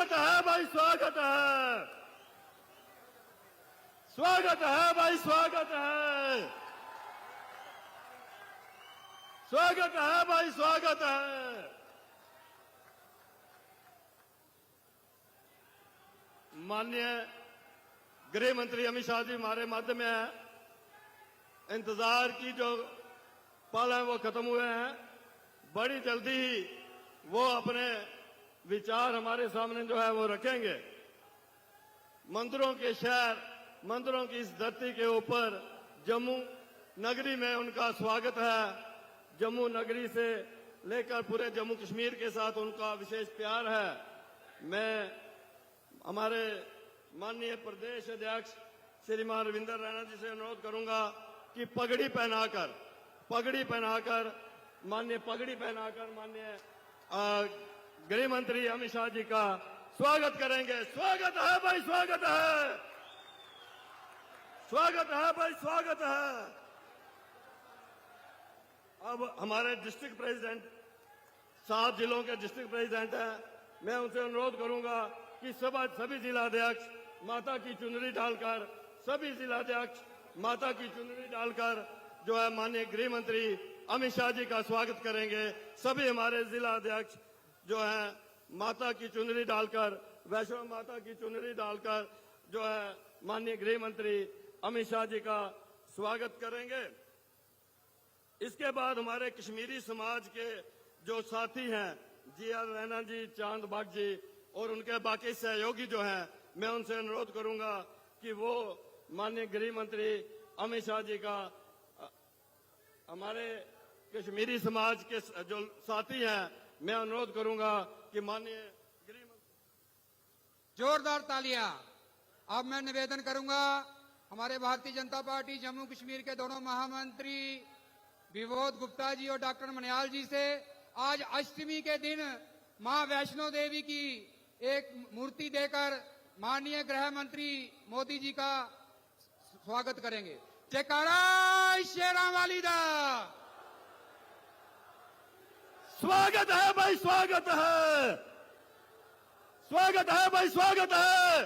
स्वागत है भाई, स्वागत है, स्वागत है भाई, स्वागत है, स्वागत है भाई, स्वागत है। माननीय गृह मंत्री अमित शाह जी हमारे मध्य में है। इंतजार की जो पल हैं वो खत्म हुए हैं। बड़ी जल्दी ही वो अपने विचार हमारे सामने जो है वो रखेंगे। मंदिरों के शहर, मंदिरों की इस धरती के ऊपर जम्मू नगरी में उनका स्वागत है। जम्मू नगरी से लेकर पूरे जम्मू कश्मीर के साथ उनका विशेष प्यार है। मैं हमारे माननीय प्रदेश अध्यक्ष श्रीमान रविंदर रैना जी से अनुरोध करूंगा कि पगड़ी पहनाकर माननीय गृह मंत्री अमित शाह जी का स्वागत करेंगे। स्वागत है भाई, स्वागत है, स्वागत है भाई, स्वागत है। अब हमारे डिस्ट्रिक्ट प्रेसिडेंट, 7 जिलों के डिस्ट्रिक्ट प्रेसिडेंट हैं। मैं उनसे अनुरोध करूंगा कि सभी जिलाध्यक्ष माता की चुनरी डालकर, सभी जिलाध्यक्ष माता की चुनरी डालकर जो है माननीय गृह मंत्री अमित शाह जी का स्वागत करेंगे। सभी हमारे जिलाध्यक्ष जो है माता की चुनरी डालकर, वैष्णो माता की चुनरी डालकर जो है माननीय गृह मंत्री अमित शाह जी का स्वागत करेंगे। इसके बाद हमारे कश्मीरी समाज के जो साथी हैं, जी.आर. रैना जी, चांद बाग जी और उनके बाकी सहयोगी जो हैं, मैं उनसे अनुरोध करूंगा कि वो माननीय गृह मंत्री अमित शाह जी का, हमारे कश्मीरी समाज के जो साथी हैं, मैं अनुरोध करूंगा कि माननीय गृह मंत्री। जोरदार तालियां। अब मैं निवेदन करूंगा हमारे भारतीय जनता पार्टी जम्मू कश्मीर के दोनों महामंत्री विबोध गुप्ता जी और डॉक्टर मनियाल जी से, आज अष्टमी के दिन मां वैष्णो देवी की एक मूर्ति देकर माननीय गृह मंत्री मोदी जी का स्वागत करेंगे। जयकारा शेरा वाली दा। स्वागत है भाई, स्वागत है, स्वागत है भाई, स्वागत है,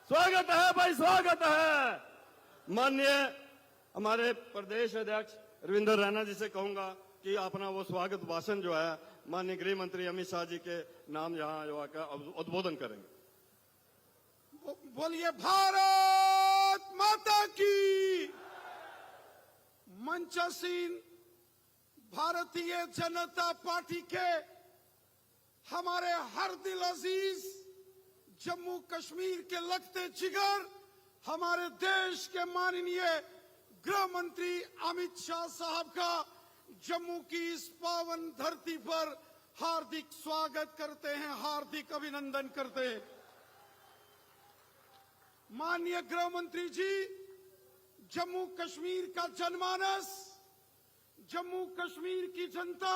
स्वागत है भाई, स्वागत है। माननीय हमारे प्रदेश अध्यक्ष रविंदर रैना जी से कहूंगा कि अपना वो स्वागत भाषण जो है माननीय गृह मंत्री अमित शाह जी के नाम यहाँ जो आकर उद्बोधन करेंगे। बोलिए भारत माता की। मंचासीन भारतीय जनता पार्टी के हमारे हर दिल अजीज जम्मू कश्मीर के लगते जिगर हमारे देश के माननीय गृह मंत्री अमित शाह साहब का जम्मू की इस पावन धरती पर हार्दिक स्वागत करते हैं, हार्दिक अभिनंदन करते हैं। माननीय गृह मंत्री जी, जम्मू कश्मीर का जनमानस, जम्मू कश्मीर की जनता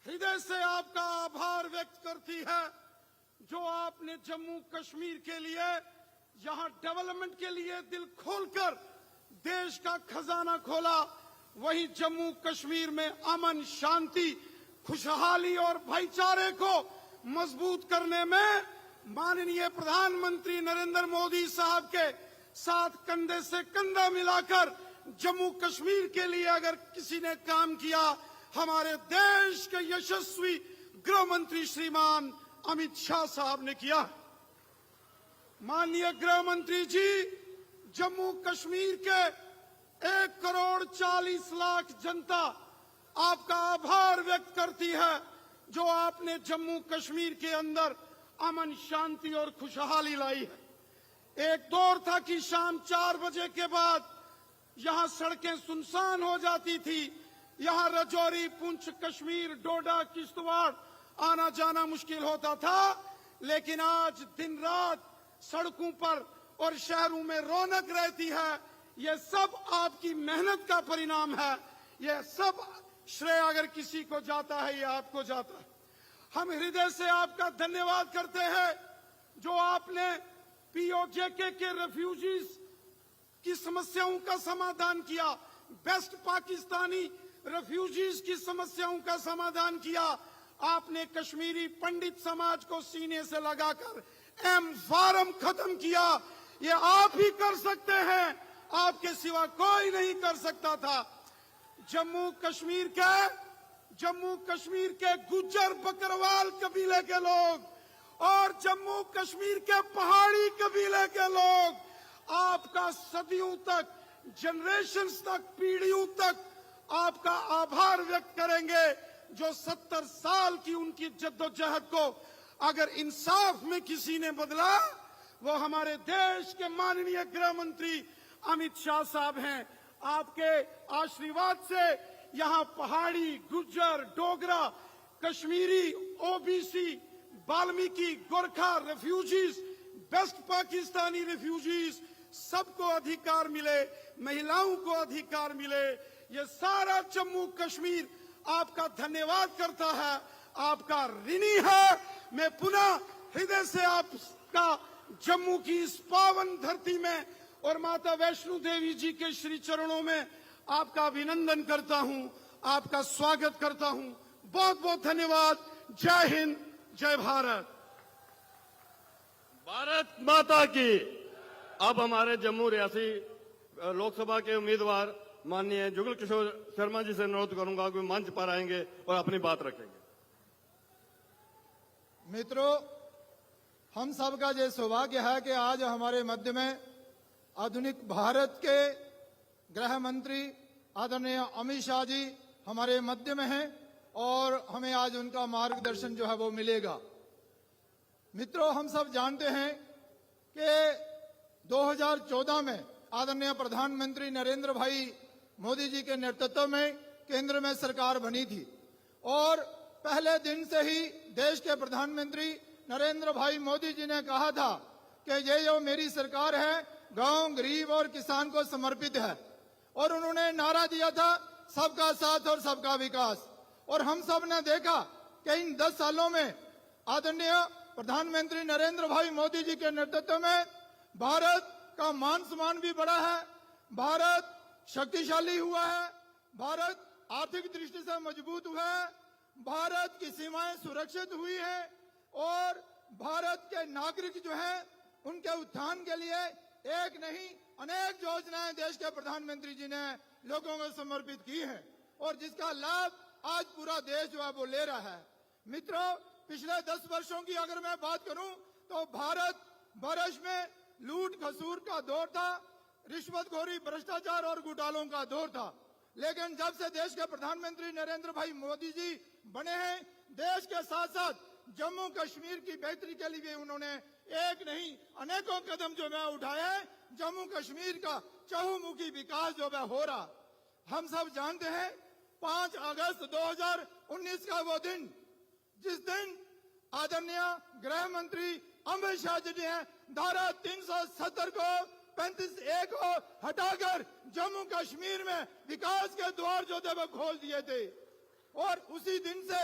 हृदय से आपका आभार व्यक्त करती है। जो आपने जम्मू कश्मीर के लिए, यहां डेवलपमेंट के लिए दिल खोलकर देश का खजाना खोला, वहीं जम्मू कश्मीर में अमन, शांति, खुशहाली और भाईचारे को मजबूत करने में माननीय प्रधानमंत्री नरेंद्र मोदी साहब के साथ कंधे से कंधा मिलाकर जम्मू कश्मीर के लिए अगर किसी ने काम किया, हमारे देश के यशस्वी गृह मंत्री श्रीमान अमित शाह साहब ने किया। माननीय गृह मंत्री जी, जम्मू कश्मीर के 1,40,00,000 जनता आपका आभार व्यक्त करती है। जो आपने जम्मू कश्मीर के अंदर अमन, शांति और खुशहाली लाई है। एक दौर था कि शाम 4 बजे के बाद यहां सड़कें सुनसान हो जाती थी। यहां रजौरी, पुंछ, कश्मीर, डोडा, किश्तवाड़ आना जाना मुश्किल होता था, लेकिन आज दिन रात सड़कों पर और शहरों में रौनक रहती है। ये सब आपकी मेहनत का परिणाम है। ये सब श्रेय अगर किसी को जाता है, ये आपको जाता है। हम हृदय से आपका धन्यवाद करते हैं जो आपने पीओजेके के रेफ्यूजीज की समस्याओं का समाधान किया, बेस्ट पाकिस्तानी रेफ्यूजीज की समस्याओं का समाधान किया। आपने कश्मीरी पंडित समाज को सीने से लगाकर एम फार्म खत्म किया। ये आप ही कर सकते हैं, आपके सिवा कोई नहीं कर सकता था। जम्मू कश्मीर के गुज्जर बकरवाल कबीले के लोग और जम्मू कश्मीर के पहाड़ी कबीले के लोग आपका सदियों तक, जनरेशंस तक, पीढ़ियों तक आपका आभार व्यक्त करेंगे। जो 70 साल की उनकी जद्दोजहद को अगर इंसाफ में किसी ने बदला, वो हमारे देश के माननीय गृह मंत्री अमित शाह साहब हैं। आपके आशीर्वाद से यहाँ Pahari, Gujjar, Dogra, Kashmiri, OBC, Valmiki, Gorkha refugees, west Pakistani refugees सबको अधिकार मिले, महिलाओं को अधिकार मिले। ये सारा जम्मू कश्मीर आपका धन्यवाद करता है, आपका ऋणी है। मैं पुनः हृदय से आपका जम्मू की इस पावन धरती में और माता वैष्णो देवी जी के श्री चरणों में आपका अभिनंदन करता हूं, आपका स्वागत करता हूं। बहुत बहुत धन्यवाद। जय हिंद, जय भारत। भारत माता की। अब हमारे जम्मू रियासी लोकसभा के उम्मीदवार माननीय जुगल किशोर शर्मा जी से अनुरोध करूंगा कि मंच पर आएंगे और अपनी बात रखेंगे। मित्रों, हम सबका ये सौभाग्य है कि आज हमारे मध्य में आधुनिक भारत के गृह मंत्री आदरणीय अमित शाह जी हमारे मध्य में हैं और हमें आज उनका मार्गदर्शन जो है वो मिलेगा। मित्रों, हम सब जानते हैं कि 2014 में आदरणीय प्रधानमंत्री नरेंद्र भाई मोदी जी के नेतृत्व में केंद्र में सरकार बनी थी और पहले दिन से ही देश के प्रधानमंत्री नरेंद्र भाई मोदी जी ने कहा था कि ये जो मेरी सरकार है गांव, गरीब और किसान को समर्पित है और उन्होंने नारा दिया था सबका साथ और सबका विकास। और हम सब ने देखा कि इन 10 सालों में आदरणीय प्रधानमंत्री नरेंद्र भाई मोदी जी के नेतृत्व में भारत का मान सम्मान भी बढ़ा है, भारत शक्तिशाली हुआ है, भारत आर्थिक दृष्टि से मजबूत हुआ है, भारत की सीमाएं सुरक्षित हुई है और भारत के नागरिक जो हैं उनके उत्थान के लिए एक नहीं अनेक योजनाएं देश के प्रधानमंत्री जी ने लोगों को समर्पित की है और जिसका लाभ आज पूरा देश जो है वो ले रहा है। मित्रों, पिछले 10 वर्षों की अगर मैं बात करूं तो भारत वर्ष में लूट खसूर का दौर था, रिश्वतखोरी, भ्रष्टाचार और घोटालों का दौर था। लेकिन जब से देश के प्रधानमंत्री नरेंद्र भाई मोदी जी बने हैं, देश के साथ साथ जम्मू कश्मीर की बेहतरी के लिए उन्होंने एक नहीं अनेकों कदम जो है उठाए हैं। जम्मू कश्मीर का चहुमुखी विकास जो है हो रहा। हम सब जानते हैं 5 अगस्त 2019 का वो दिन जिस दिन आदरणीय गृह मंत्री अमित शाह जी ने धारा 370 को 35A को हटाकर जम्मू कश्मीर में विकास के द्वार जो थे वो खोल दिए थे और उसी दिन से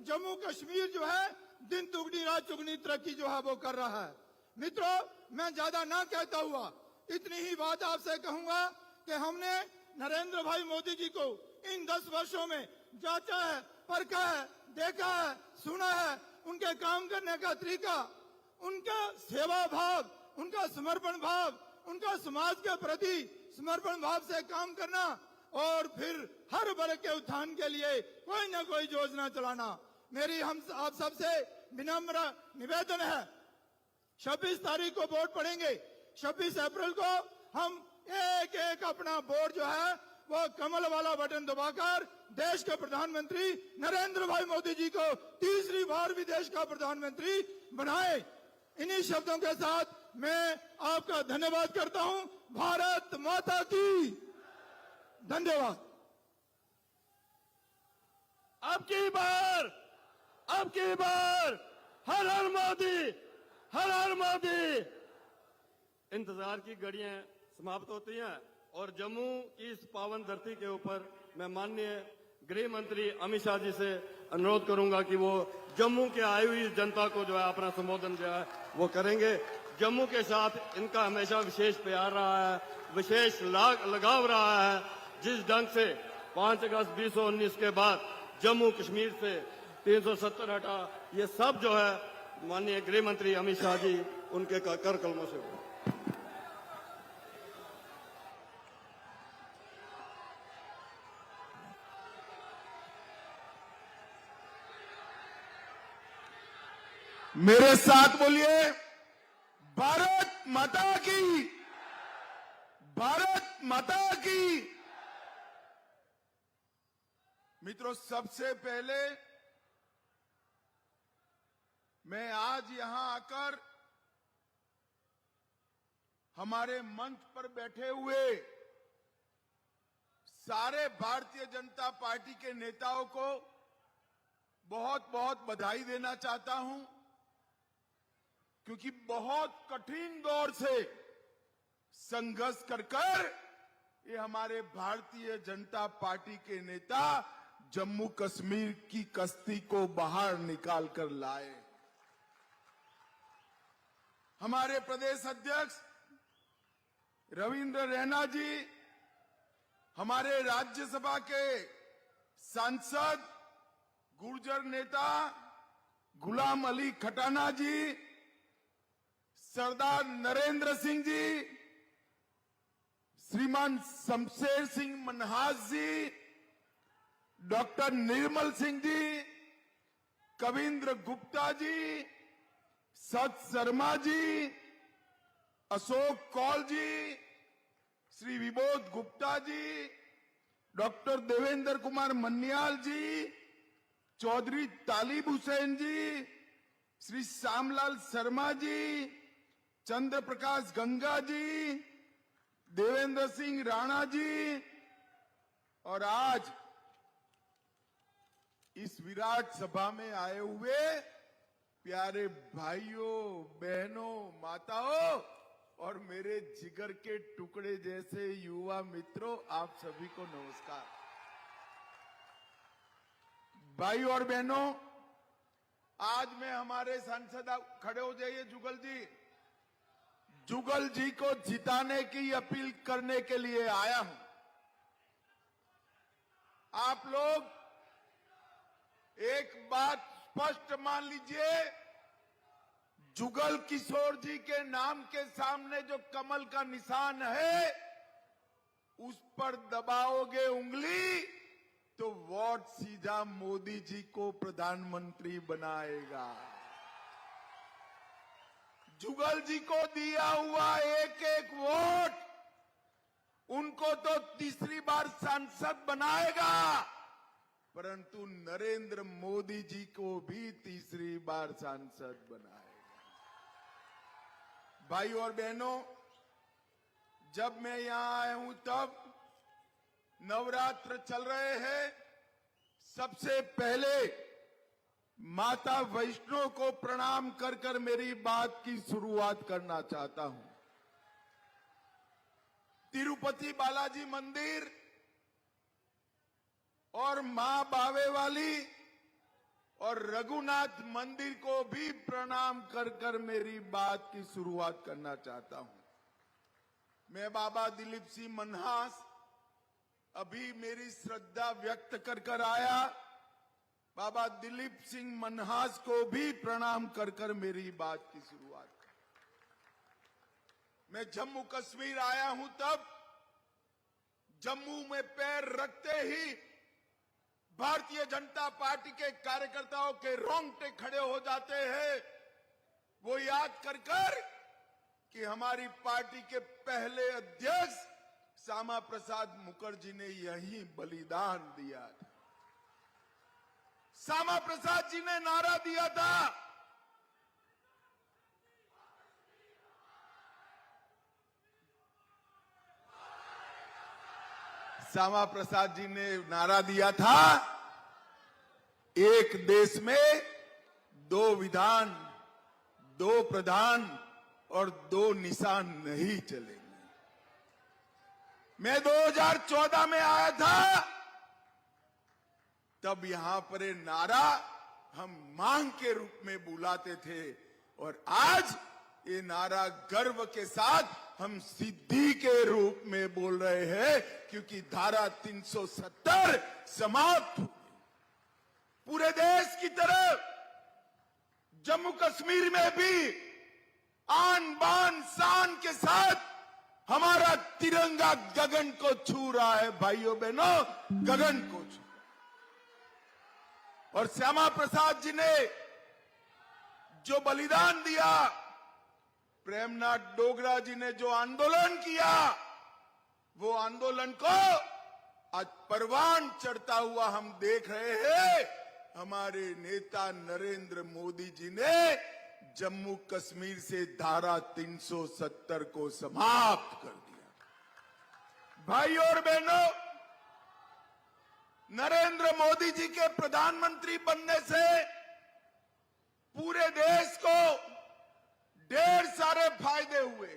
जम्मू कश्मीर जो है दिन दुगनी रात चुगनी तरक्की जो है वो कर रहा है। मित्रों, मैं ज्यादा ना कहता हुआ इतनी ही बात आपसे कहूंगा कि हमने नरेंद्र भाई मोदी जी को इन 10 वर्षों में जांचा है, परखा है, देखा है, सुना है। उनके काम करने का तरीका, उनका सेवा भाव, उनका समर्पण भाव, उनका समाज के प्रति समर्पण भाव से काम करना और फिर हर वर्ग के उत्थान के लिए कोई ना कोई योजना चलाना। मेरी हम आप सबसे विनम्र निवेदन है, 26 तारीख को वोट पड़ेंगे। 26 अप्रैल को हम एक एक अपना वोट जो है वो कमल वाला बटन दबाकर देश के प्रधानमंत्री नरेंद्र भाई मोदी जी को तीसरी बार भी देश का प्रधानमंत्री बनाए। इन्हीं शब्दों के साथ मैं आपका धन्यवाद करता हूं। भारत माता की धन्यवाद। अब की बार हर हर मोदी, हर हर मोदी। इंतजार की घड़ियां समाप्त होती हैं और जम्मू की इस पावन धरती के ऊपर मैं माननीय गृह मंत्री अमित शाह जी से अनुरोध करूंगा कि वो जम्मू के आई हुई जनता को जो है अपना संबोधन जो है वो करेंगे। जम्मू के साथ इनका हमेशा विशेष प्यार रहा है, विशेष लगाव रहा है। जिस ढंग से 5 अगस्त 2019 के बाद जम्मू कश्मीर से 370 हटा, ये सब जो है माननीय गृह मंत्री अमित शाह जी उनके कर कलमों से हुआ। मेरे साथ बोलिए, भारत माता की, भारत माता की। मित्रों, सबसे पहले मैं आज यहां आकर हमारे मंच पर बैठे हुए सारे भारतीय जनता पार्टी के नेताओं को बहुत बहुत बधाई देना चाहता हूं, क्योंकि बहुत कठिन दौर से संघर्ष कर ये हमारे भारतीय जनता पार्टी के नेता जम्मू कश्मीर की कश्ती को बाहर निकाल कर लाए। हमारे प्रदेश अध्यक्ष रविंद्र रैना जी, हमारे राज्यसभा के सांसद गुर्जर नेता गुलाम अली खटाना जी, सरदार नरेंद्र सिंह जी, श्रीमान शमशेर सिंह मनहास जी, डॉक्टर निर्मल सिंह जी, कविंद्र गुप्ता जी, सत शर्मा जी, अशोक कौल जी, श्री विबोध गुप्ता जी, डॉक्टर देवेंद्र कुमार मन्याल जी, चौधरी तालिब हुसैन जी, श्री श्यामलाल शर्मा जी, चंद्र प्रकाश गंगा जी, देवेंद्र सिंह राणा जी, और आज इस विराट सभा में आए हुए प्यारे भाइयों, बहनों, माताओं और मेरे जिगर के टुकड़े जैसे युवा मित्रों, आप सभी को नमस्कार। भाइयों और बहनों, आज मैं हमारे सांसद, खड़े हो जाइए जुगल जी, जुगल जी को जिताने की अपील करने के लिए आया हूं। आप लोग एक बात स्पष्ट मान लीजिए, जुगल किशोर जी के नाम के सामने जो कमल का निशान है, उस पर दबाओगे उंगली तो वोट सीधा मोदी जी को प्रधानमंत्री बनाएगा। जुगल जी को दिया हुआ एक एक वोट उनको तो तीसरी बार सांसद बनाएगा, परंतु नरेंद्र मोदी जी को भी तीसरी बार सांसद बनाएगा। भाई और बहनों, जब मैं यहां आया हूं तब नवरात्र चल रहे हैं। सबसे पहले माता वैष्णो को प्रणाम कर कर मेरी बात की शुरुआत करना चाहता हूं। तिरुपति बालाजी मंदिर और मां बावे वाली और रघुनाथ मंदिर को भी प्रणाम कर कर मेरी बात की शुरुआत करना चाहता हूं। मैं बाबा दिलीप सिंह मनहास अभी मेरी श्रद्धा व्यक्त कर कर आया। बाबा दिलीप सिंह मनहास को भी प्रणाम कर कर मेरी बात की शुरुआत। मैं जम्मू कश्मीर आया हूं तब जम्मू में पैर रखते ही भारतीय जनता पार्टी के कार्यकर्ताओं के रोंगटे खड़े हो जाते हैं, वो याद कर कर कि हमारी पार्टी के पहले अध्यक्ष श्यामा प्रसाद मुखर्जी ने यही बलिदान दिया था। श्यामा प्रसाद जी ने नारा दिया था, श्यामा प्रसाद जी ने नारा दिया था, एक देश में दो विधान, दो प्रधान और दो निशान नहीं चलेंगे। मैं 2014 में आया था, तब यहां पर ये नारा हम मांग के रूप में बुलाते थे, और आज ये नारा गर्व के साथ हम सिद्धि के रूप में बोल रहे हैं, क्योंकि धारा 370 समाप्त हो गई। पूरे देश की तरह जम्मू कश्मीर में भी आन बान शान के साथ हमारा तिरंगा गगन को छू रहा है। भाइयों बहनों, गगन को छू। और श्यामा प्रसाद जी ने जो बलिदान दिया, प्रेमनाथ डोगरा जी ने जो आंदोलन किया, वो आंदोलन को आज परवान चढ़ता हुआ हम देख रहे हैं। हमारे नेता नरेंद्र मोदी जी ने जम्मू कश्मीर से धारा 370 को समाप्त कर दिया। भाई और बहनों, नरेंद्र मोदी जी के प्रधानमंत्री बनने से पूरे देश को ढेर सारे फायदे हुए।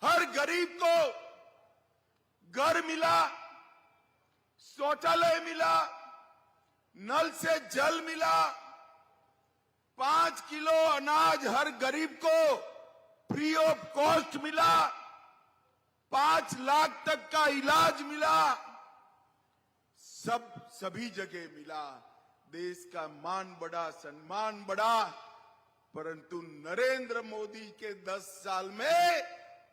हर गरीब को घर मिला, शौचालय मिला, नल से जल मिला, 5 किलो अनाज हर गरीब को फ्री ऑफ कॉस्ट मिला, 5 लाख तक का इलाज मिला, सभी जगह मिला। देश का मान बढ़ा, सम्मान बढ़ा। परंतु नरेंद्र मोदी के 10 साल में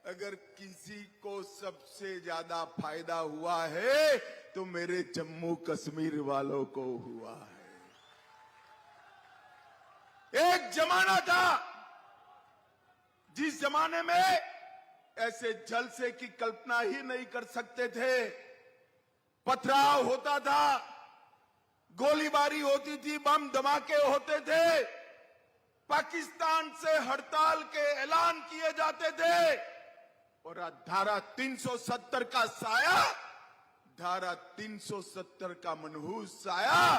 अगर किसी को सबसे ज्यादा फायदा हुआ है तो मेरे जम्मू कश्मीर वालों को हुआ है। एक जमाना था जिस जमाने में ऐसे जलसे की कल्पना ही नहीं कर सकते थे। पथराव होता था, गोलीबारी होती थी, बम धमाके होते थे, पाकिस्तान से हड़ताल के ऐलान किए जाते थे और धारा 370 का साया, धारा 370 का मनहूस साया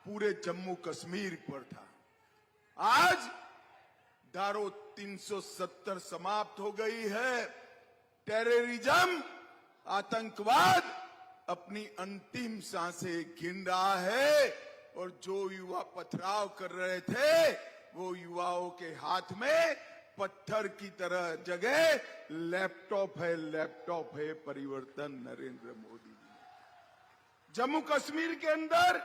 पूरे जम्मू कश्मीर पर था। आज धारा 370 समाप्त हो गई है। टेररिज्म, आतंकवाद अपनी अंतिम सांसें गिन रहा है और जो युवा पथराव कर रहे थे वो युवाओं के हाथ में पत्थर की तरह जगह लैपटॉप है, लैपटॉप है। परिवर्तन नरेंद्र मोदी जी। जम्मू कश्मीर के अंदर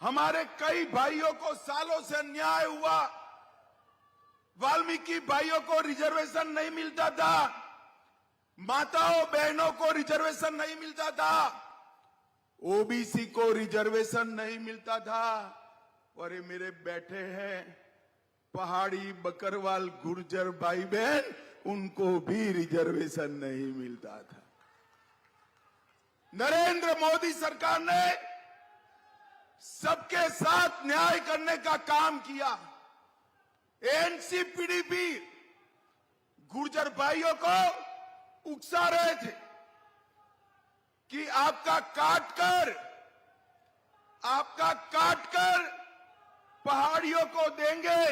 हमारे कई भाइयों को सालों से अन्याय हुआ। वाल्मीकि भाइयों को रिजर्वेशन नहीं मिलता था, माताओं बहनों को रिजर्वेशन नहीं मिलता था, ओबीसी को रिजर्वेशन नहीं मिलता था। और ये मेरे बैठे हैं पहाड़ी बकरवाल गुर्जर भाई बहन, उनको भी रिजर्वेशन नहीं मिलता था। नरेंद्र मोदी सरकार ने सबके साथ न्याय करने का काम किया। एनसीपीडीपी गुर्जर भाइयों को उकसा रहे थे कि आपका काटकर पहाड़ियों को देंगे।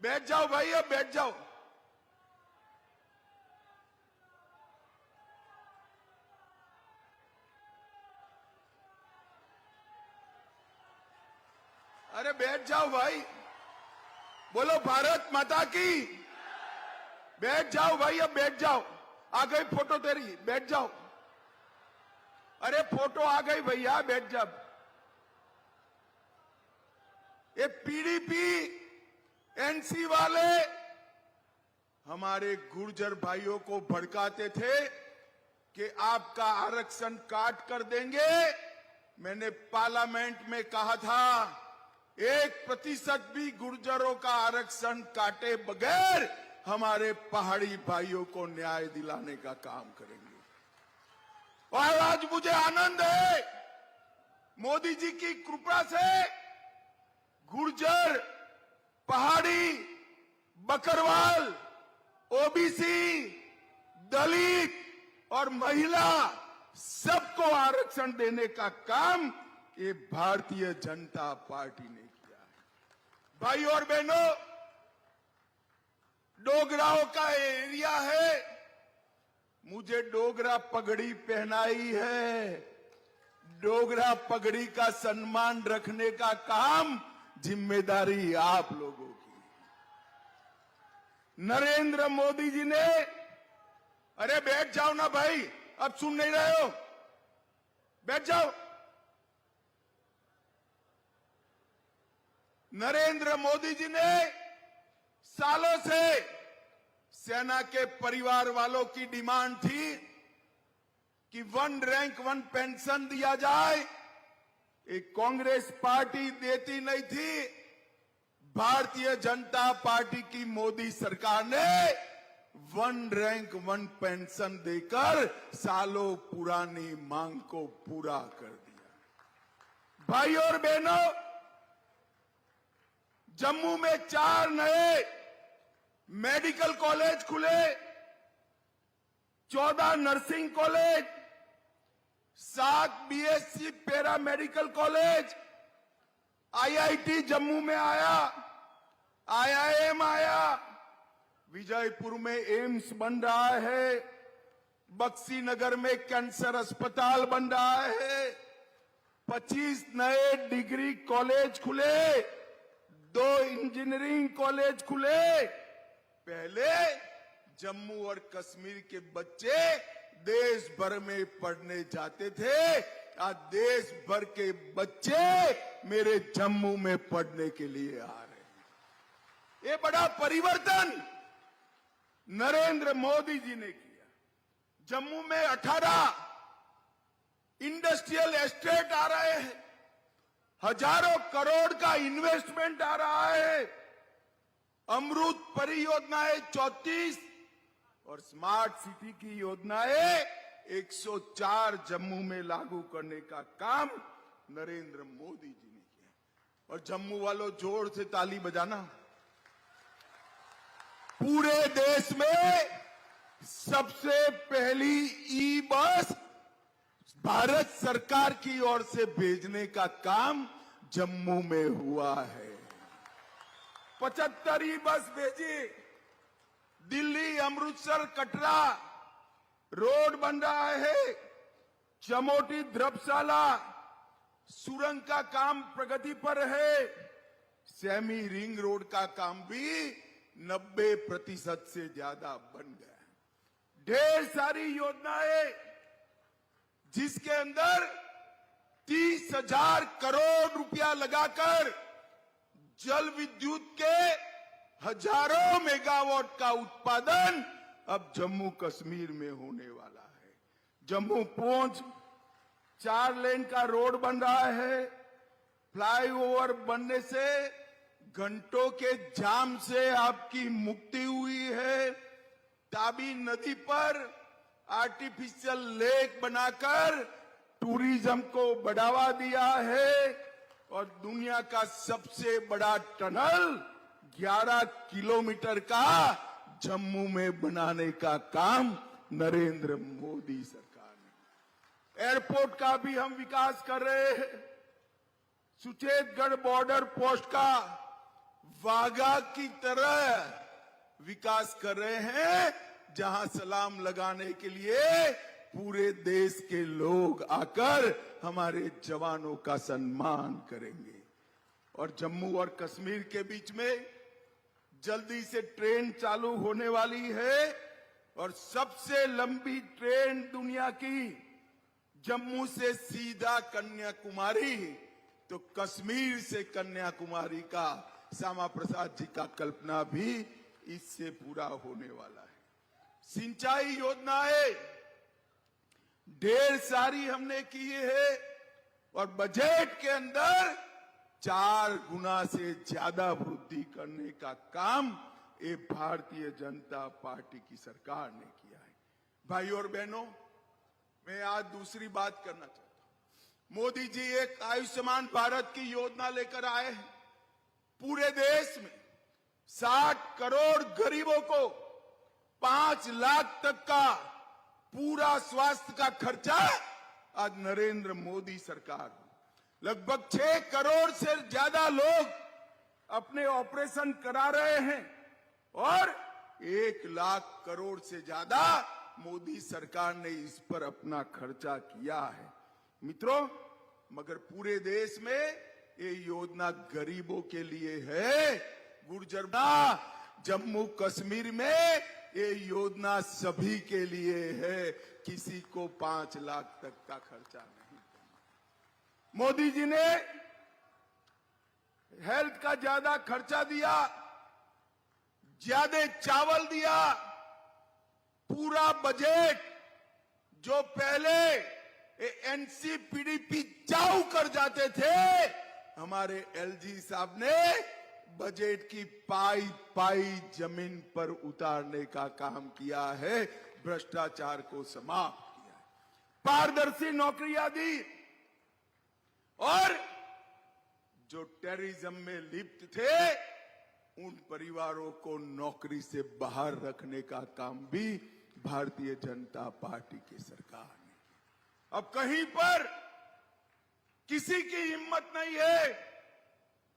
बैठ जाओ भाई, अब बैठ जाओ। अरे बैठ जाओ भाई, बोलो भारत माता की। बैठ जाओ भाई, अब बैठ जाओ। आ गई फोटो तेरी, बैठ जाओ। अरे फोटो आ गई भैया, बैठ जाओ। ये पीडीपी एनसी वाले हमारे गुर्जर भाइयों को भड़काते थे कि आपका आरक्षण काट कर देंगे। मैंने पार्लियामेंट में कहा था 1% भी गुर्जरों का आरक्षण काटे बगैर हमारे पहाड़ी भाइयों को न्याय दिलाने का काम करेंगे। और आज मुझे आनंद है, मोदी जी की कृपा से गुर्जर, पहाड़ी, बकरवाल, ओबीसी, दलित और महिला सबको आरक्षण देने का काम ये भारतीय जनता पार्टी ने किया है। भाई और बहनों, डोगराओं का एरिया है, मुझे डोगरा पगड़ी पहनाई है। डोगरा पगड़ी का सम्मान रखने का काम, जिम्मेदारी आप लोगों की। नरेंद्र मोदी जी ने, अरे बैठ जाओ ना भाई, अब सुन नहीं रहे हो, बैठ जाओ। नरेंद्र मोदी जी ने सालों से सेना के परिवार वालों की डिमांड थी कि 1 रैंक 1 पेंशन दिया जाए। एक कांग्रेस पार्टी देती नहीं थी, भारतीय जनता पार्टी की मोदी सरकार ने 1 रैंक 1 पेंशन देकर सालों पुरानी मांग को पूरा कर दिया। भाई और बहनों, जम्मू में 4 नए मेडिकल कॉलेज खुले, 14 nursing college, 7 BSc para medical college, IIT Jammu में आया, आईआईएम आया, विजयपुर में एम्स बन रहा है, बक्सी नगर में कैंसर अस्पताल बन रहा है, 25 नए डिग्री कॉलेज खुले, 2 इंजीनियरिंग कॉलेज खुले। पहले जम्मू और कश्मीर के बच्चे देश भर में पढ़ने जाते थे, आज देश भर के बच्चे मेरे जम्मू में पढ़ने के लिए आ रहे हैं। ये बड़ा परिवर्तन नरेंद्र मोदी जी ने किया। जम्मू में 18 इंडस्ट्रियल एस्टेट आ रहे हैं, हजारों करोड़ का इन्वेस्टमेंट आ रहा है, अमृत परियोजनाएं 34 और स्मार्ट सिटी की योजनाएं 104 जम्मू में लागू करने का काम नरेंद्र मोदी जी ने किया। और जम्मू वालों, जोर से ताली बजाना। पूरे देश में सबसे पहली ई बस भारत सरकार की ओर से भेजने का काम जम्मू में हुआ है। 75 ई बस भेजी। दिल्ली, अमृतसर, कटरा रोड बन रहा है, चमोटी ध्रुवशाला सुरंग का काम प्रगति पर है, सेमी रिंग रोड का काम भी 90% से ज्यादा बन गया है। ढेर सारी योजनाएं जिसके अंदर 30,000 करोड़ रुपया लगाकर जल विद्युत के हजारों मेगावाट का उत्पादन अब जम्मू कश्मीर में होने वाला है। जम्मू पुंछ 4 लेन का रोड बन रहा है, फ्लाईओवर बनने से घंटों के जाम से आपकी मुक्ति हुई है। ताबी नदी पर आर्टिफिशियल लेक बनाकर टूरिज्म को बढ़ावा दिया है और दुनिया का सबसे बड़ा टनल 11 किलोमीटर का जम्मू में बनाने का काम नरेंद्र मोदी सरकार ने। एयरपोर्ट का भी हम विकास कर रहे हैं। सुचेतगढ़ बॉर्डर पोस्ट का वाघा की तरह विकास कर रहे हैं, जहां सलाम लगाने के लिए पूरे देश के लोग आकर हमारे जवानों का सम्मान करेंगे। और जम्मू और कश्मीर के बीच में जल्दी से ट्रेन चालू होने वाली है और सबसे लंबी ट्रेन दुनिया की जम्मू से सीधा कन्याकुमारी, तो कश्मीर से कन्याकुमारी का श्यामा प्रसाद जी का कल्पना भी इससे पूरा होने वाला है। सिंचाई योजनाएं ढेर सारी हमने की है और बजट के अंदर 4 गुना से ज्यादा वृद्धि करने का काम ये भारतीय जनता पार्टी की सरकार ने किया है। भाई और बहनों, मैं आज दूसरी बात करना चाहता हूं। मोदी जी एक आयुष्मान भारत की योजना लेकर आए हैं। पूरे देश में 60 करोड़ गरीबों को 5 लाख तक का पूरा स्वास्थ्य का खर्चा आज नरेंद्र मोदी सरकार, लगभग 6 करोड़ से ज्यादा लोग अपने ऑपरेशन करा रहे हैं और 1 लाख करोड़ से ज्यादा मोदी सरकार ने इस पर अपना खर्चा किया है। मित्रों, मगर पूरे देश में ये योजना गरीबों के लिए है। गुर्जर जम्मू कश्मीर में ये योजना सभी के लिए है, किसी को 5 लाख तक का खर्चा नहीं करना। मोदी जी ने हेल्थ का ज्यादा खर्चा दिया, ज्यादा चावल दिया, पूरा बजट जो पहले एनसीपीडीपी चाऊ कर जाते थे, हमारे एलजी साहब ने बजट की पाई पाई जमीन पर उतारने का काम किया है, भ्रष्टाचार को समाप्त किया है, पारदर्शी नौकरियां दी और जो टेररिज्म में लिप्त थे उन परिवारों को नौकरी से बाहर रखने का काम भी भारतीय जनता पार्टी की सरकार ने किया। अब कहीं पर किसी की हिम्मत नहीं है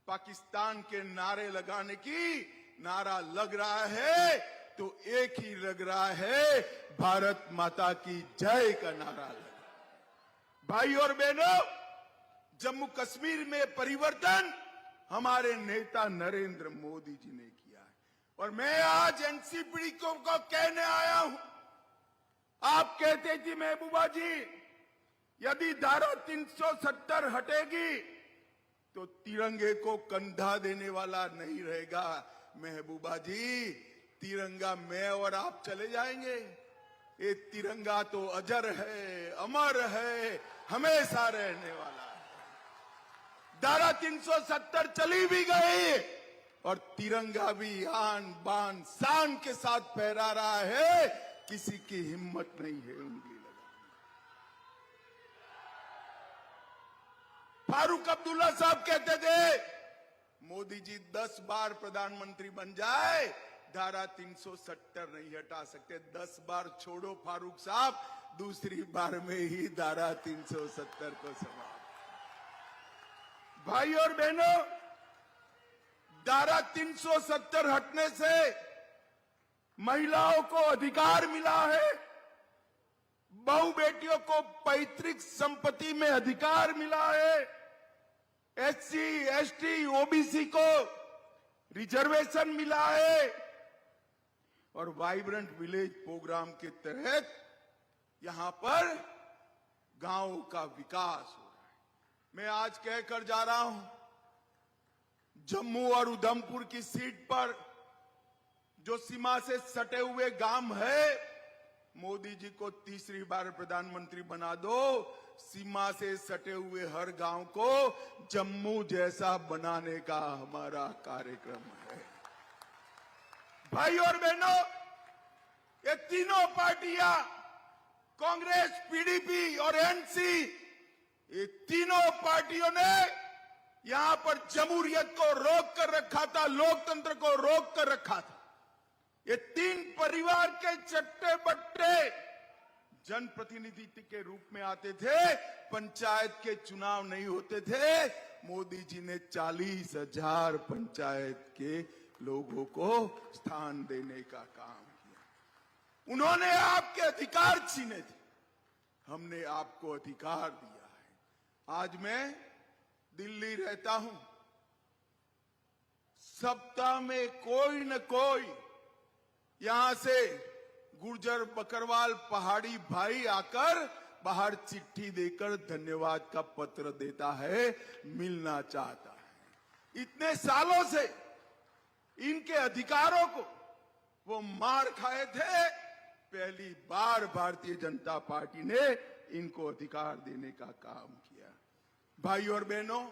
पाकिस्तान के नारे लगाने की। नारा लग रहा है तो एक ही लग रहा है, भारत माता की जय का नारा लगा। भाई और बहनों, जम्मू कश्मीर में परिवर्तन हमारे नेता नरेंद्र मोदी जी ने किया है और मैं आज एनसीपीडी को कहने आया हूं। आप कहते थी महबूबा जी, यदि धारा 370 हटेगी तो तिरंगे को कंधा देने वाला नहीं रहेगा। महबूबा जी, तिरंगा मैं और आप चले जाएंगे, ये तिरंगा तो अजर है, अमर है, हमेशा रहने वाला है। धारा 370 चली भी गई और तिरंगा भी आन बान शान के साथ फहरा रहा है, किसी की हिम्मत नहीं है उंगली लगाने। फारूक अब्दुल्ला साहब कहते थे, मोदी जी 10 बार प्रधानमंत्री बन जाए, धारा 370 नहीं हटा सकते। 10 बार छोड़ो फारूक साहब, दूसरी बार में ही धारा 370 को समाप्त। भाई और बहनों, धारा 370 हटने से महिलाओं को अधिकार मिला है, बहु बेटियों को पैतृक संपत्ति में अधिकार मिला है, एससी, एसटी, ओबीसी को रिजर्वेशन मिला है और वाइब्रेंट विलेज प्रोग्राम के तहत यहां पर गांवों का विकास हो रहा है। मैं आज कहकर जा रहा हूं, जम्मू और उधमपुर की सीट पर जो सीमा से सटे हुए गांव है, मोदी जी को तीसरी बार प्रधानमंत्री बना दो, सीमा से सटे हुए हर गांव को जम्मू जैसा बनाने का हमारा कार्यक्रम है। भाई और बहनों, ये तीनों पार्टियां, कांग्रेस, पीडीपी और एनसी, ये तीनों पार्टियों ने यहां पर जमहूरियत को रोक कर रखा था, लोकतंत्र को रोक कर रखा था। ये तीन परिवार के चट्टे बट्टे जनप्रतिनिधि के रूप में आते थे, पंचायत के चुनाव नहीं होते थे। मोदी जी ने 40,000 पंचायत के लोगों को स्थान देने का काम किया। उन्होंने आपके अधिकार छीने थे, हमने आपको अधिकार दिया है। आज मैं दिल्ली रहता हूं, सप्ताह में कोई न कोई यहां से गुर्जर बकरवाल पहाड़ी भाई आकर बाहर चिट्ठी देकर धन्यवाद का पत्र देता है, मिलना चाहता है। इतने सालों से इनके अधिकारों को वो मार खाए थे, पहली बार भारतीय जनता पार्टी ने इनको अधिकार देने का काम किया। भाई और बहनों,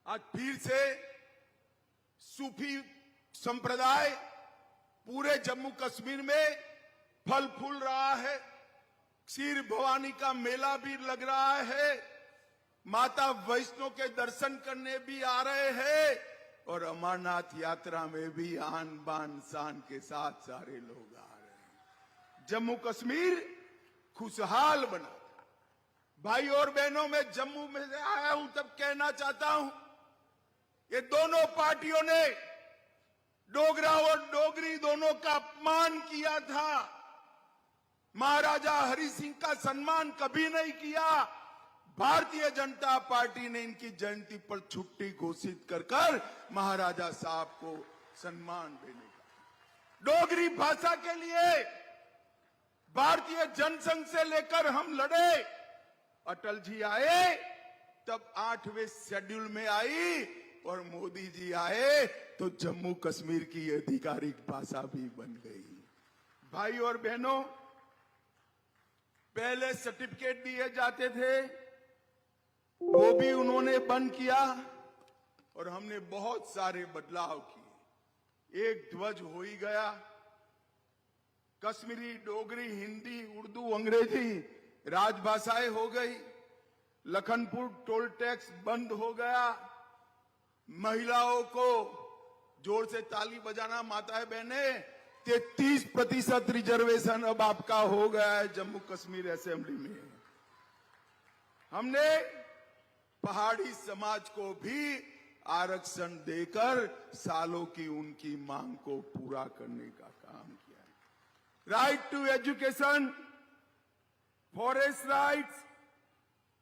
आज फिर से सूफी संप्रदाय पूरे जम्मू कश्मीर में फल फूल रहा है। क्षीर भवानी का मेला भी लग रहा है, माता वैष्णो के दर्शन करने भी आ रहे हैं और अमरनाथ यात्रा में भी आन बान शान के साथ सारे लोग आ रहे हैं। जम्मू कश्मीर खुशहाल बना। भाई और बहनों, मैं जम्मू में से आया हूं तब कहना चाहता हूं, ये दोनों पार्टियों ने डोगरा और डोगरी दोनों का अपमान किया था। महाराजा हरि सिंह का सम्मान कभी नहीं किया। भारतीय जनता पार्टी ने इनकी जयंती पर छुट्टी घोषित कर महाराजा साहब को सम्मान देने का। डोगरी भाषा के लिए भारतीय जनसंघ से लेकर हम लड़े, अटल जी आए तब 8वें शेड्यूल में आई, और मोदी जी आए तो जम्मू कश्मीर की आधिकारिक भाषा भी बन गई। भाई और बहनों, पहले सर्टिफिकेट दिए जाते थे, वो भी उन्होंने बंद किया, और हमने बहुत सारे बदलाव किए। एक ध्वज हो ही गया, कश्मीरी, डोगरी, हिंदी, उर्दू, अंग्रेजी राजभाषाएं हो गई। लखनपुर टोल टैक्स बंद हो गया। महिलाओं को जोर से ताली बजाना, माताएं बहने, 33% रिजर्वेशन अब आपका हो गया है जम्मू कश्मीर असेंबली में। हमने पहाड़ी समाज को भी आरक्षण देकर सालों की उनकी मांग को पूरा करने का काम किया है। Right to education, forest rights,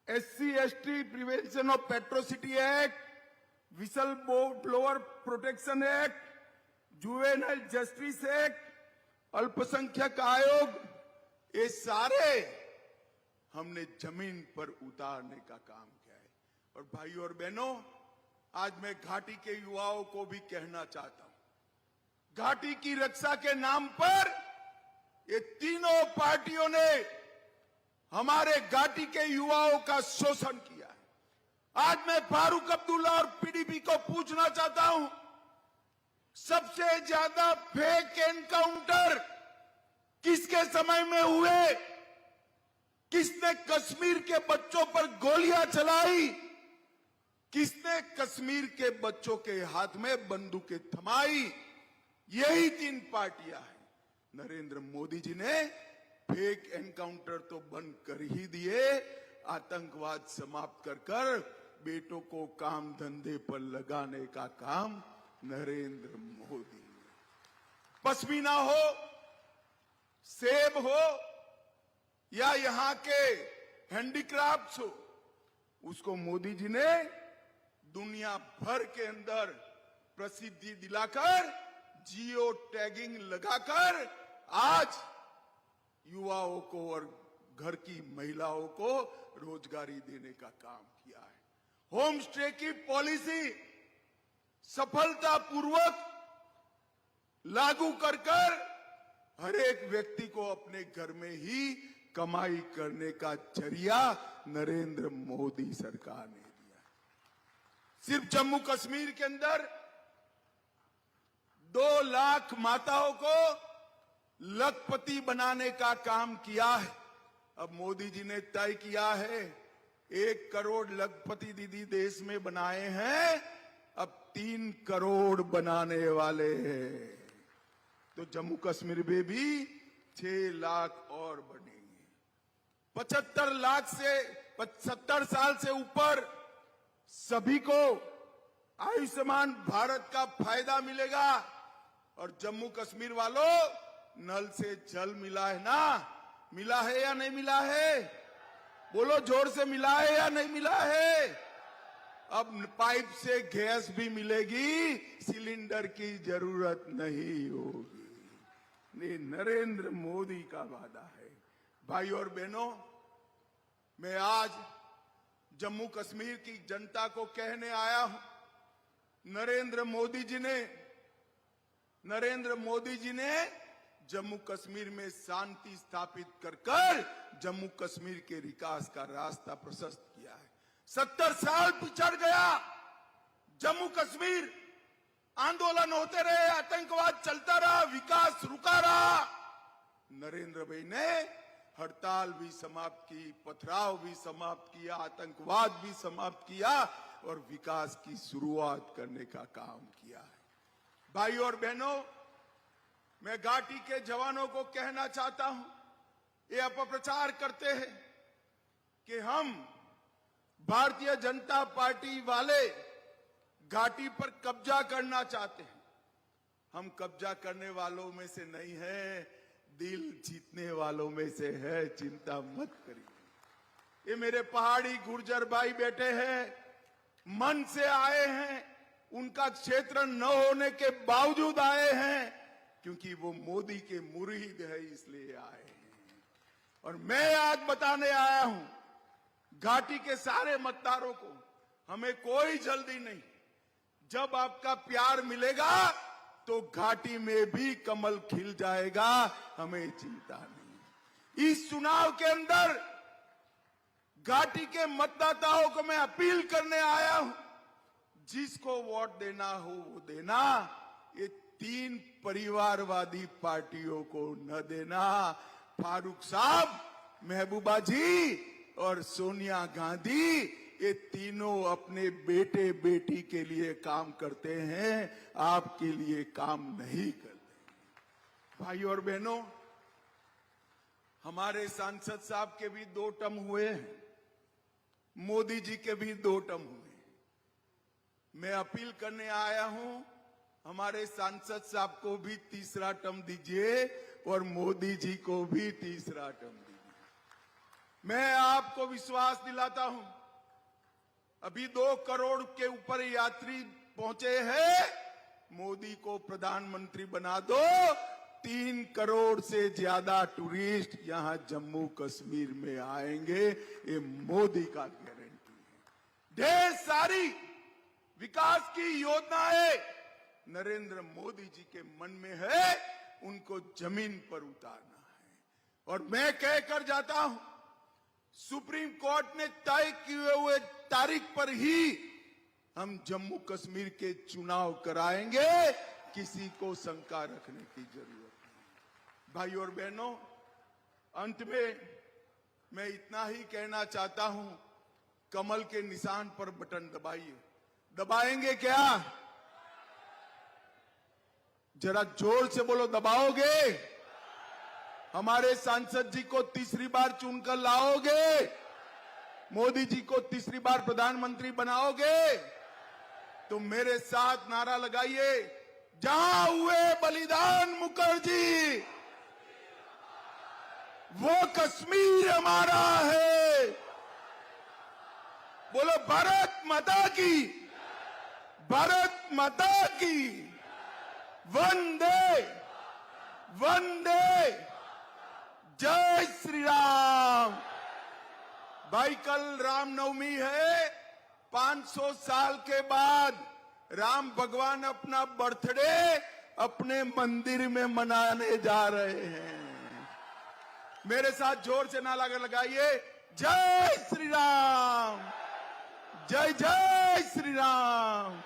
SC/ST prevention of atrocity act, whistle blower protection act, juvenile justice act, अल्पसंख्यक आयोग, ये सारे हमने जमीन पर उतारने का काम किया है। और भाई और बहनों, आज मैं घाटी के युवाओं को भी कहना चाहता हूं, घाटी की रक्षा के नाम पर ये तीनों पार्टियों ने हमारे घाटी के युवाओं का शोषण किया है। आज मैं फारूक अब्दुल्ला और PDP को पूछना चाहता हूं, सबसे ज्यादा फेक एनकाउंटर किसके समय में हुए? किसने कश्मीर के बच्चों पर गोलियां चलाई? किसने कश्मीर के बच्चों के हाथ में बंदूकें थमाई? यही तीन पार्टियां हैं। नरेंद्र मोदी जी ने फेक एनकाउंटर तो बंद कर ही दिए, आतंकवाद समाप्त कर कर बेटों को काम धंधे पर लगाने का काम नरेंद्र मोदी। पश्मीना हो, सेब हो, या यहाँ के हैंडीक्राफ्ट्स हो, उसको मोदी जी ने दुनिया भर के अंदर प्रसिद्धि दिलाकर, जियो टैगिंग लगाकर आज युवाओं को और घर की महिलाओं को रोजगारी देने का काम किया है। होम स्टे की पॉलिसी सफलतापूर्वक लागू कर हर एक व्यक्ति को अपने घर में ही कमाई करने का जरिया नरेंद्र मोदी सरकार ने दिया। सिर्फ जम्मू कश्मीर के अंदर 2 लाख माताओं को लखपति बनाने का काम किया है। अब मोदी जी ने तय किया है 1 करोड़ लखपति दीदी देश में बनाए हैं, अब 3 करोड़ बनाने वाले हैं। तो जम्मू कश्मीर में भी 6 लाख और बनेंगे। 70 साल से ऊपर सभी को आयुष्मान भारत का फायदा मिलेगा। और जम्मू कश्मीर वालों, नल से जल मिला है ना? मिला है या नहीं मिला है? बोलो जोर से, मिला है या नहीं मिला है? अब पाइप से गैस भी मिलेगी, सिलेंडर की जरूरत नहीं होगी। ये नरेंद्र मोदी का वादा है। भाई और बहनों, मैं आज जम्मू कश्मीर की जनता को कहने आया हूं, नरेंद्र मोदी जी ने जम्मू कश्मीर में शांति स्थापित कर जम्मू कश्मीर के विकास का रास्ता प्रशस्त किया है। 70 साल पिछड़ गया जम्मू कश्मीर, आंदोलन होते रहे, आतंकवाद चलता रहा, विकास रुका रहा। नरेंद्र भाई ने हड़ताल भी समाप्त की, पथराव भी समाप्त किया, आतंकवाद भी समाप्त किया और विकास की शुरुआत करने का काम किया है। भाई और बहनों, मैं घाटी के जवानों को कहना चाहता हूं, ये अपप्रचार करते हैं कि हम भारतीय जनता पार्टी वाले घाटी पर कब्जा करना चाहते हैं। हम कब्जा करने वालों में से नहीं है, दिल जीतने वालों में से है, चिंता मत करिए। ये मेरे पहाड़ी गुर्जर भाई बैठे हैं, मन से आए हैं, उनका क्षेत्र न होने के बावजूद आए हैं, क्योंकि वो मोदी के मुरीद है इसलिए आए हैं। और मैं आज बताने आया हूं घाटी के सारे मतदारों को, हमें कोई जल्दी नहीं। जब आपका प्यार मिलेगा तो घाटी में भी कमल खिल जाएगा, हमें चिंता नहीं। इस चुनाव के अंदर घाटी के मतदाताओं को मैं अपील करने आया हूं, जिसको वोट देना हो वो देना, ये 3 परिवारवादी पार्टियों को न देना। फारूक साहब, महबूबा जी और सोनिया गांधी, ये तीनों अपने बेटे बेटी के लिए काम करते हैं, आपके लिए काम नहीं करते। भाई और बहनों, हमारे सांसद साहब के भी 2 टर्म हुए हैं, मोदी जी के भी 2 टर्म हुए। मैं अपील करने आया हूं, हमारे सांसद साहब को भी 3रा टर्म दीजिए और मोदी जी को भी 3रा टर्म दीजिए। मैं आपको विश्वास दिलाता हूं, अभी 2 करोड़ के ऊपर यात्री पहुंचे हैं, मोदी को प्रधानमंत्री बना दो, 3 करोड़ से ज्यादा टूरिस्ट यहां जम्मू कश्मीर में आएंगे, ये मोदी का गारंटी है। ढेर सारी विकास की योजनाएं नरेंद्र मोदी जी के मन में है, उनको जमीन पर उतारना है। और मैं कहकर जाता हूं, सुप्रीम कोर्ट ने तय किए हुए तारीख पर ही हम जम्मू कश्मीर के चुनाव कराएंगे, किसी को शंका रखने की जरूरत नहीं। भाई और बहनों, अंत में मैं इतना ही कहना चाहता हूं, कमल के निशान पर बटन दबाइए। दबाएंगे क्या? जरा जोर से बोलो, दबाओगे? हमारे सांसद जी को 3री बार चुनकर लाओगे? मोदी जी को 3री बार प्रधानमंत्री बनाओगे? तो मेरे साथ नारा लगाइए, जहां हुए बलिदान मुखर्जी, वो कश्मीर हमारा है। बोलो भारत माता की, भारत माता की, वंदे वंदे, जय श्री राम। भाई, कल रामनवमी है। 500 साल के बाद राम भगवान अपना बर्थडे अपने मंदिर में मनाने जा रहे हैं। मेरे साथ जोर से नारा लगाइए, जय श्री राम, जय जय श्री राम।